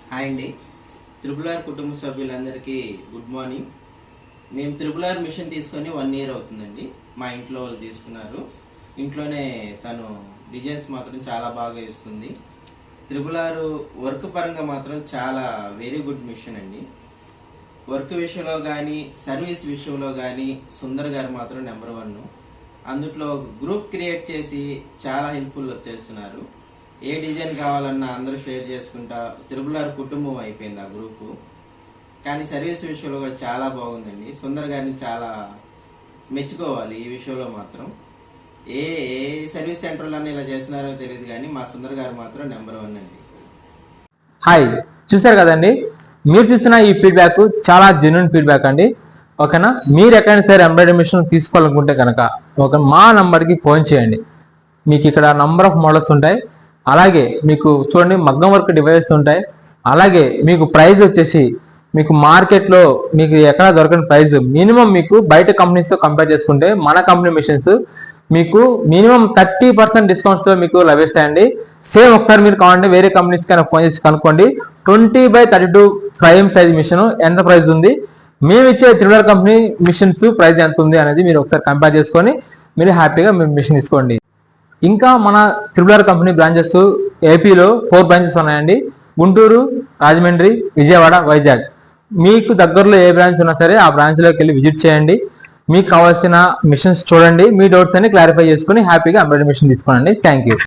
Hi అండి. Triple R కుటుంబ సభ్యులందరికీ గుడ్ మార్నింగ్. మేము త్రిబుల్ ఆర్ మిషన్ తీసుకొని 1 year అవుతుందండి. మా ఇంట్లో వాళ్ళు తీసుకున్నారు. ఇంట్లోనే తను డిజైన్స్ మాత్రం చాలా బాగా ఇస్తుంది. త్రిబుల్ ఆర్ వర్క్ పరంగా మాత్రం చాలా వెరీ గుడ్ మిషన్ అండి. వర్క్ విషయంలో కానీ సర్వీస్ విషయంలో కానీ సుందర్ గారు మాత్రం నెంబర్ 1. అందుట్లో గ్రూప్ క్రియేట్ చేసి చాలా హెల్ప్ఫుల్ చేస్తున్నారు. ఏ డిజైన్ కావాలన్నా అందరూ షేర్ చేసుకుంటా త్రిబుల్ ఆర్ కుటుంబం అయిపోయింది ఆ గ్రూపు. కానీ సర్వీస్ విషయంలో కూడా చాలా బాగుందండి. సుందర్ గారిని చాలా మెచ్చుకోవాలి ఈ విషయంలో మాత్రం. ఏ ఏ సర్వీస్ సెంటర్లో ఇలా చేస్తున్నారో తెలియదు కానీ మా సుందర్ గారు మాత్రం నెంబర్ 1 అండి. హాయ్, చూస్తారు కదండి, మీరు చూసిన ఈ ఫీడ్బ్యాక్ చాలా జెన్యున్ ఫీడ్బ్యాక్ అండి. ఓకేనా, మీరు ఎక్కడైనా సరే ఎంబ్రాయిడరీ మిషన్ తీసుకోవాలనుకుంటే కనుక మా నంబర్కి ఫోన్ చేయండి. మీకు ఇక్కడ నంబర్ ఆఫ్ మోడల్స్ ఉంటాయి. అలాగే మీకు చూడండి మగ్గం వర్క్ డివైసెస్ ఉంటాయి. అలాగే మీకు ప్రైస్ వచ్చేసి మీకు మార్కెట్లో మీకు ఎక్కడ దొరకని ప్రైస్, మినిమం మీకు బయట కంపెనీస్తో కంపేర్ చేసుకుంటే మన కంపెనీ మిషన్స్ మీకు మినిమం 30% డిస్కౌంట్స్తో మీకు లభిస్తాయండి. సేమ్ ఒకసారి మీరు కావాలంటే వేరే కంపెనీస్ కన్నా ఫోన్ చేసి కనుక్కోండి. 20x32 ఫ్రేమ్ సైజ్ మిషన్ ఎంత ప్రైస్ ఉంది, మేము ఇచ్చే triple R company machines price ఎంత ఉంది అనేది మీరు ఒకసారి కంపేర్ చేసుకొని మీరు హ్యాపీగా మీరు మిషన్ తీసుకోండి. ఇంకా మన త్రిబుల్ ఆర్ కంపెనీ బ్రాంచెస్ ఏపీలో 4 బ్రాంచెస్ ఉన్నాయండి. గుంటూరు, రాజమండ్రి, విజయవాడ, వైజాగ్. మీకు దగ్గరలో ఏ బ్రాంచ్ ఉన్నా సరే ఆ బ్రాంచ్లోకి వెళ్ళి విజిట్ చేయండి. మీకు కావాల్సిన మిషన్స్ చూడండి, మీ డౌట్స్ అన్ని క్లారిఫై చేసుకుని హ్యాపీగా ఎంబ్రాయిడరీ మిషన్ తీసుకోండి. Thank you.